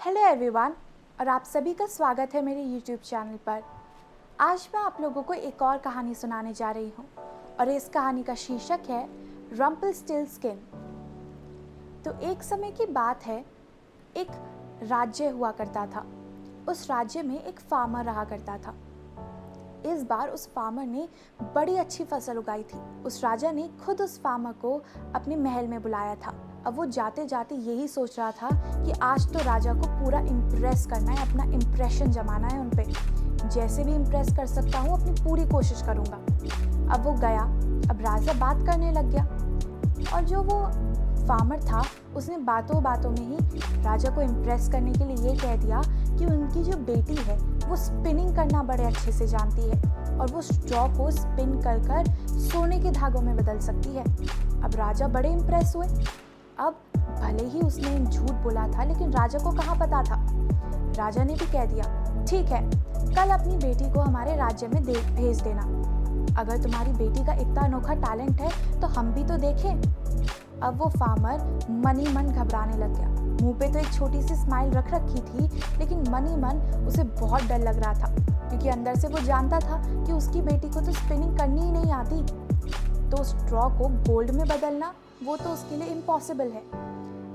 Hello everyone और आप सभी का स्वागत है मेरे यूट्यूब चैनल पर। आज मैं आप लोगों को एक और कहानी सुनाने जा रही हूँ और इस कहानी का शीर्षक है रम्पलस्टिल्टस्किन। तो एक समय की बात है, एक राज्य हुआ करता था। उस राज्य में एक फार्मर रहा करता था। इस बार उस फार्मर ने बड़ी अच्छी फसल उगाई थी। उस राजा ने खुद उस फार्मर को अपने महल में बुलाया था। अब वो जाते जाते यही सोच रहा था कि आज तो राजा को पूरा इम्प्रेस करना है, अपना इम्प्रेशन जमाना है उन पे। जैसे भी इम्प्रेस कर सकता हूँ अपनी पूरी कोशिश करूँगा। अब वो गया। अब राजा बात करने लग गया और जो वो फार्मर था उसने बातों बातों में ही राजा को इम्प्रेस करने के लिए ये कह दिया कि उनकी जो बेटी है वो स्पिनिंग करना बड़े अच्छे से जानती है और वो स्ट्रॉ को स्पिन कर कर सोने के धागों में बदल सकती है। अब राजा बड़े इम्प्रेस हुए। अब भले ही उसने झूठ बोला था लेकिन राजा को कहाँ पता था। राजा ने भी कह दिया, ठीक है, कल अपनी बेटी को हमारे राज्य में भेज देना। अगर तुम्हारी बेटी का इतना अनोखा टैलेंट है तो हम भी तो देखें। अब वो फार्मर मन ही मन घबराने लग गया। मुंह पे तो एक छोटी सी स्माइल रख रखी थी लेकिन मन ही मन उसे बहुत डर लग रहा था, क्योंकि अंदर से वो जानता था कि उसकी बेटी को तो स्पिनिंग करनी ही नहीं आती। तो स्ट्रॉ को गोल्ड में बदलना वो तो उसके लिए इम्पॉसिबल है।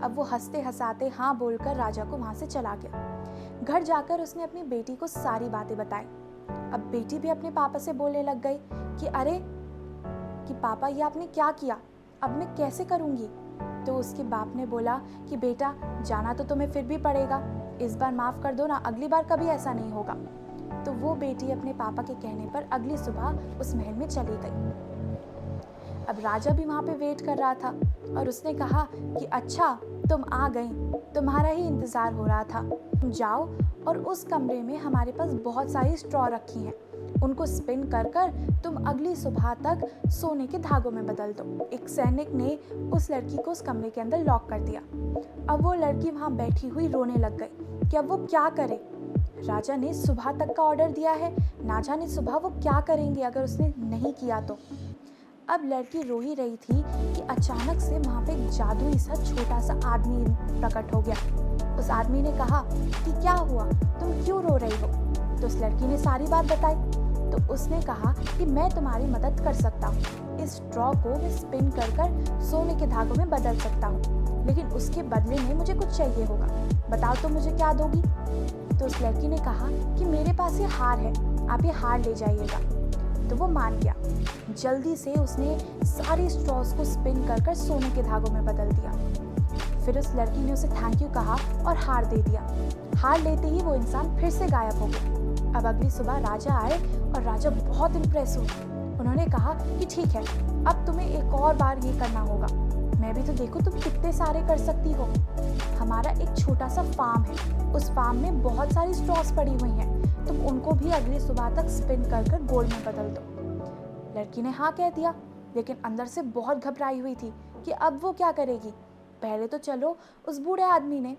अब वो हंसते हंसाते हाँ बोलकर राजा को वहाँ से चला गया। घर जाकर उसने अपनी बेटी को सारी बातें बताई। अब बेटी भी अपने पापा से बोलने लग गई कि अरे कि पापा ये आपने क्या किया, अब मैं कैसे करूँगी। तो उसके बाप ने बोला कि बेटा जाना तो तुम्हें फिर भी पड़ेगा, इस बार माफ़ कर दो ना, अगली बार कभी ऐसा नहीं होगा। तो वो बेटी अपने पापा के कहने पर अगली सुबह उस महल में चली गई। अब राजा भी वहाँ पे वेट कर रहा था और उसने कहा कि अच्छा तुम आ गई, तुम्हारा ही इंतज़ार हो रहा था। तुम जाओ और उस कमरे में हमारे पास बहुत सारी स्ट्रॉ रखी हैं, उनको स्पिन कर कर तुम अगली सुबह तक सोने के धागों में बदल दो। एक सैनिक ने उस लड़की को उस कमरे के अंदर लॉक कर दिया। अब वो लड़की वहाँ बैठी हुई रोने लग गई कि अब वो क्या करे। राजा ने सुबह तक का ऑर्डर दिया है, ना जाने सुबह वो क्या करेंगे अगर उसने नहीं किया तो। अब लड़की रो ही रही थी कि अचानक से वहाँ पे एक जादुई सा छोटा सा आदमी प्रकट हो गया। उस आदमी ने कहा कि क्या हुआ, तुम क्यों रो रही हो। तो उस लड़की ने सारी बात बताई। तो उसने कहा कि मैं तुम्हारी मदद कर सकता हूँ, इस स्ट्रॉ को मैं स्पिन कर कर सोने के धागों में बदल सकता हूँ, लेकिन उसके बदले में मुझे कुछ चाहिए होगा। बताओ तो मुझे क्या दोगी। तो उस लड़की ने कहा कि मेरे पास ये हार है, आप ये हार ले जाइएगा। तो वो मान गया। जल्दी से उसने सारी स्ट्रॉस को स्पिन कर कर सोने के धागों में बदल दिया। फिर उस लड़की ने उसे थैंक यू कहा और हार दे दिया। हार लेते ही वो इंसान फिर से गायब हो गया। अब अगली सुबह राजा आए और राजा बहुत इम्प्रेस हुए। उन्होंने कहा कि ठीक है, अब तुम्हें एक और बार ये करना होगा, मैं भी तो देखूं तुम कितने सारे कर सकती हो। हमारा एक छोटा सा फार्म है, उस फार्म में बहुत सारी स्ट्रॉस पड़ी हुई हैं, तुम उनको भी अगली सुबह तक स्पिन कर कर गोल्ड में बदल दो। लड़की ने हाँ कह दिया, लेकिन अंदर से बहुत घबराई हुई थी कि अब वो क्या करेगी। पहले तो चलो उस बूढ़े आदमी ने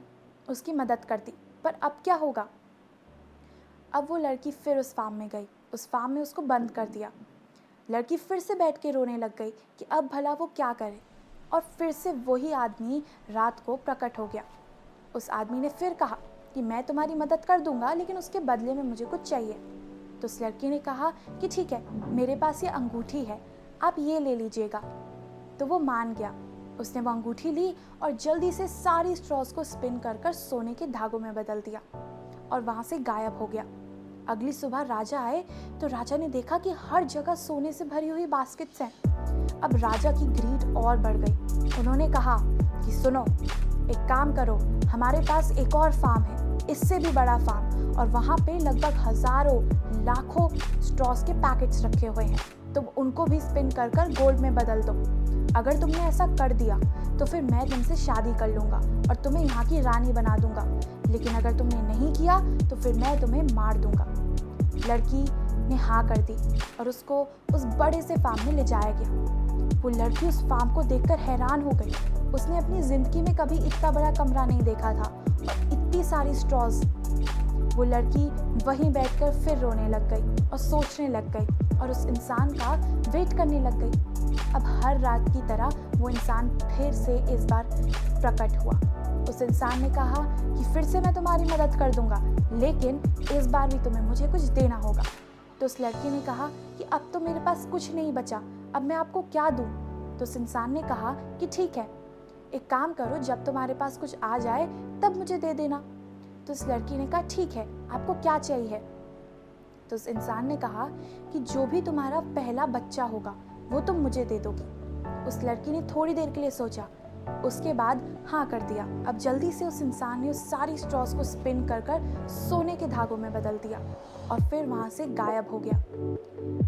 उसकी मदद कर दी, पर अब क्या होगा। अब वो लड़की फिर उस फार्म में गई, उस फार्म में उसको बंद कर दिया। लड़की फिर से बैठ के रोने लग गई कि अब भला वो क्या करे। और फिर से वही आदमी रात को प्रकट हो गया। उस आदमी ने फिर कहा कि मैं तुम्हारी मदद कर दूंगा, लेकिन उसके बदले में मुझे कुछ चाहिए। तो उस लड़की ने कहा कि ठीक है, मेरे पास ये अंगूठी है, आप ये ले लीजिएगा। तो वो मान गया। उसने वो अंगूठी ली और जल्दी से सारी स्ट्रॉस को स्पिन कर कर सोने के धागों में बदल दिया और वहाँ से गायब हो गया। अगली सुबह राजा आए तो राजा ने देखा कि हर जगह सोने से भरी हुई बास्केट्स हैं। अब राजा की ग्रीड और बढ़ गई। उन्होंने कहा कि सुनो, एक काम करो, हमारे पास एक और फार्म है, इससे भी बड़ा फार्म, और वहाँ पे लगभग हजारों लाखों स्ट्रॉस के पैकेट्स रखे हुए हैं, तुम उनको भी स्पिन कर कर गोल्ड में बदल दो। अगर तुमने ऐसा कर दिया तो फिर मैं तुमसे शादी कर लूँगा और तुम्हें यहाँ की रानी बना दूंगा, लेकिन अगर तुमने नहीं किया तो फिर मैं तुम्हें मार दूंगा। लड़की ने हाँ कर दी और उसको उस बड़े से फार्म में ले जाया गया। वो लड़की उस फार्म को देखकर हैरान हो गई। उसने अपनी ज़िंदगी में कभी इतना बड़ा कमरा नहीं देखा था और इतनी सारी स्ट्रॉज। वो लड़की वहीं बैठकर फिर रोने लग गई और सोचने लग गई और उस इंसान का वेट करने लग गई। अब हर रात की तरह वो इंसान फिर से इस बार प्रकट हुआ। उस इंसान ने कहा कि फिर से मैं तुम्हारी मदद कर दूंगा, लेकिन इस बार भी तुम्हें मुझे कुछ देना होगा। तो उस लड़की ने कहा कि अब तो मेरे पास कुछ नहीं बचा, अब मैं आपको क्या दूं? तो उस इंसान ने कहा कि ठीक है, एक काम करो, जब तुम्हारे पास कुछ आ जाए तब मुझे दे देना। तो उस लड़की ने कहा ठीक है, आपको क्या चाहिए? तो उस इंसान ने कहा कि जो भी तुम्हारा पहला बच्चा होगा वो तुम मुझे दे दोगी। उस लड़की ने थोड़ी देर के लिए सोचा, उसके बाद हाँ कर दिया। अब जल्दी से उस इंसान ने उस सारी स्ट्रॉस को स्पिन कर कर सोने के धागों में बदल दिया और फिर वहाँ से गायब हो गया।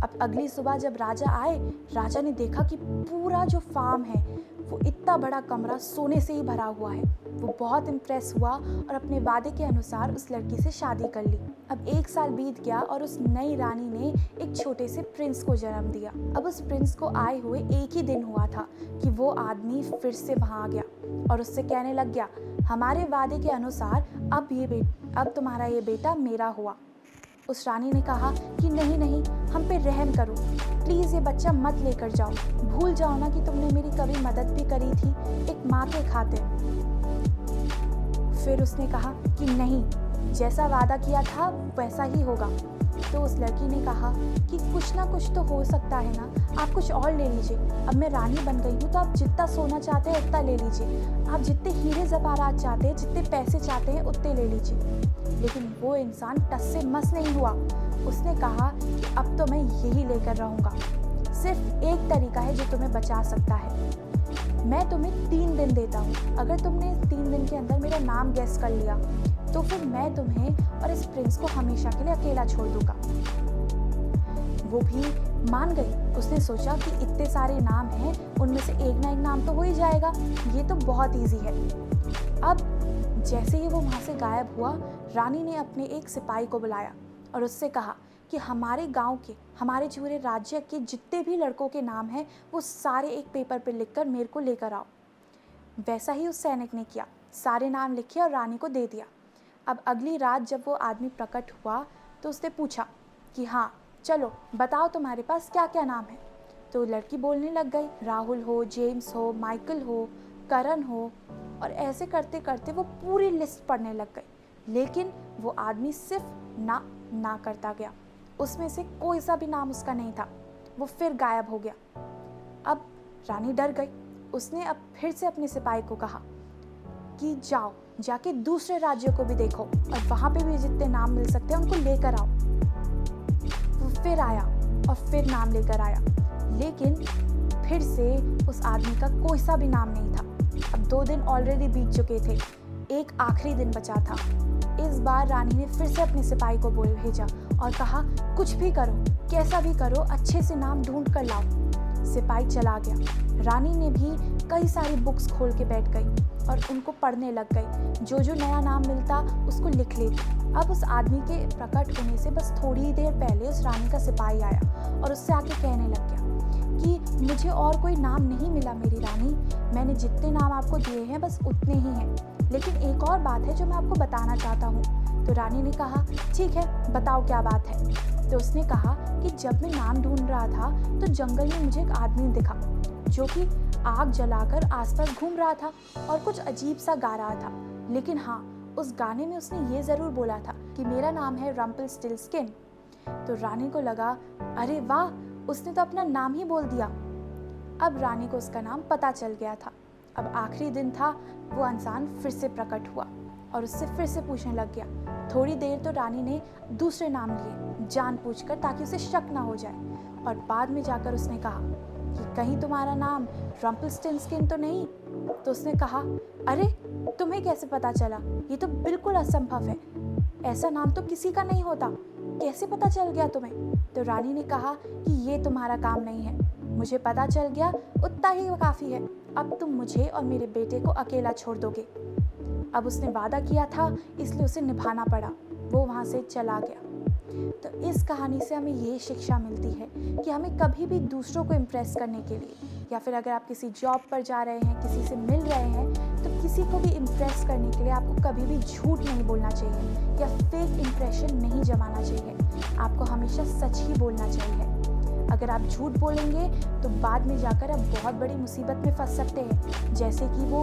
अब अगली सुबह जब राजा आए, राजा ने देखा कि पूरा जो फार्म है वो इतना बड़ा कमरा सोने से ही भरा हुआ है। वो बहुत इम्प्रेस हुआ और अपने वादे के अनुसार उस लड़की से शादी कर ली। अब 1 साल बीत गया और उस नई रानी ने एक छोटे से प्रिंस को जन्म दिया। अब उस प्रिंस को आए हुए एक ही दिन हुआ था कि वो आदमी फिर से वहाँ आ गया और उससे कहने लग गया, हमारे वादे के अनुसार अब तुम्हारा ये बेटा मेरा हुआ। उस रानी ने कहा कि नहीं नहीं, हम पे रहम करो, प्लीज़ ये बच्चा मत लेकर जाओ, भूल जाओ ना कि तुमने मेरी कभी मदद भी करी थी एक माँ के खातिर। फिर उसने कहा कि नहीं, जैसा वादा किया था वैसा ही होगा। तो उस लड़की ने कहा कि कुछ ना कुछ तो हो सकता है ना, आप कुछ और ले लीजिए, अब मैं रानी बन गई हूँ तो आप जितना सोना चाहते हैं उतना ले लीजिए, आप जितने हीरे जवाहरात चाहते हैं, जितने पैसे चाहते हैं उतने ले लीजिए। लेकिन वो इंसान टस से मस नहीं हुआ। उसने कहा कि अब तो मैं यही लेकर रहूँगा, सिर्फ एक तरीका है जो तुम्हें बचा सकता है, मैं तुम्हें 3 दिन देता हूँ, अगर तुमने 3 दिन के अंदर मेरा नाम गेस कर लिया तो फिर मैं तुम्हें और इस प्रिंस को हमेशा के लिए अकेला छोड़ दूंगा। वो भी मान गई। उसने सोचा कि इतने सारे नाम हैं, उनमें से एक ना एक नाम तो हो ही जाएगा, ये तो बहुत इजी है। अब जैसे ही वो वहाँ से गायब हुआ, रानी ने अपने एक सिपाही को बुलाया और उससे कहा कि हमारे गांव के, हमारे पूरे राज्य के जितने भी लड़कों के नाम हैं वो सारे एक पेपर पर लिखकर मेरे को लेकर आओ। वैसा ही उस सैनिक ने किया, सारे नाम लिखे और रानी को दे दिया। अब अगली रात जब वो आदमी प्रकट हुआ तो उसने पूछा कि हाँ चलो बताओ तुम्हारे पास क्या क्या नाम है। तो लड़की बोलने लग गई, राहुल हो, जेम्स हो, माइकल हो, करण हो, और ऐसे करते करते वो पूरी लिस्ट पढ़ने लग गई। लेकिन वो आदमी सिर्फ ना ना करता गया, उसमें से कोई सा भी नाम उसका नहीं था। वो फिर गायब हो गया। अब रानी डर गई। उसने अब फिर से अपने सिपाही को कहा कि जाओ जाके दूसरे राज्यों को भी देखो और वहाँ पे भी जितने नाम मिल सकते हैं उनको लेकर आओ। वो फिर आया और फिर नाम लेकर आया, लेकिन फिर से उस आदमी का कोई सा भी नाम नहीं था। अब 2 दिन ऑलरेडी बीत चुके थे, एक आखिरी दिन बचा था। इस बार रानी ने फिर से अपने सिपाही को बोल भेजा और कहा कुछ भी करो, कैसा भी करो, अच्छे से नाम ढूंढ कर लाओ। सिपाही चला गया। रानी ने भी कई सारी बुक्स खोल के बैठ गई और उनको पढ़ने लग गई, जो जो नया नाम मिलता उसको लिख लेती। अब उस आदमी के प्रकट होने से बस थोड़ी ही देर पहले उस रानी का सिपाही आया और उससे आके कहने लग गया कि मुझे और कोई नाम नहीं मिला मेरी रानी, मैंने जितने नाम आपको दिए हैं बस उतने ही हैं, लेकिन एक और बात है जो मैं आपको बताना चाहता हूँ। तो रानी ने कहा ठीक है बताओ क्या बात है। तो उसने कहा कि जब मैं नाम ढूंढ रहा था तो जंगल में मुझे एक आदमी दिखा जो कि आग जलाकर आसपास घूम रहा था और कुछ अजीब सा गा रहा था, लेकिन हाँ उस गाने में उसने ये ज़रूर बोला था कि मेरा नाम है रम्पलस्टिल्टस्किन। तो रानी को लगा अरे वाह, उसने तो अपना नाम ही बोल दिया। अब रानी को उसका नाम पता चल गया था। अब आखिरी दिन था, वो इंसान फिर से प्रकट हुआ और उससे फिर से पूछने लग गया। थोड़ी देर तो रानी ने दूसरे नाम लिए जानबूझकर ताकि उसे शक ना हो जाए, और बाद में जाकर उसने कहा कि कहीं तुम्हारा नाम रम्पलस्टिल्टस्किन तो नहीं। तो उसने कहा अरे तुम्हें कैसे पता चला, ये तो बिल्कुल असंभव है, ऐसा नाम तो किसी का नहीं होता, कैसे पता चल गया तुम्हें। तो रानी ने कहा कि ये तुम्हारा काम नहीं है, मुझे पता चल गया उतना ही काफ़ी है, अब तुम मुझे और मेरे बेटे को अकेला छोड़ दोगे। अब उसने वादा किया था इसलिए उसे निभाना पड़ा, वो वहाँ से चला गया। तो इस कहानी से हमें ये शिक्षा मिलती है कि हमें कभी भी दूसरों को इम्प्रेस करने के लिए, या फिर अगर आप किसी जॉब पर जा रहे हैं, किसी से मिल रहे हैं, तो किसी को भी इम्प्रेस करने के लिए आपको कभी भी झूठ नहीं बोलना चाहिए या फेक इम्प्रेशन नहीं जमाना चाहिए। आपको हमेशा सच ही बोलना चाहिए। अगर आप झूठ बोलेंगे तो बाद में जाकर आप बहुत बड़ी मुसीबत में फंस सकते हैं, जैसे कि वो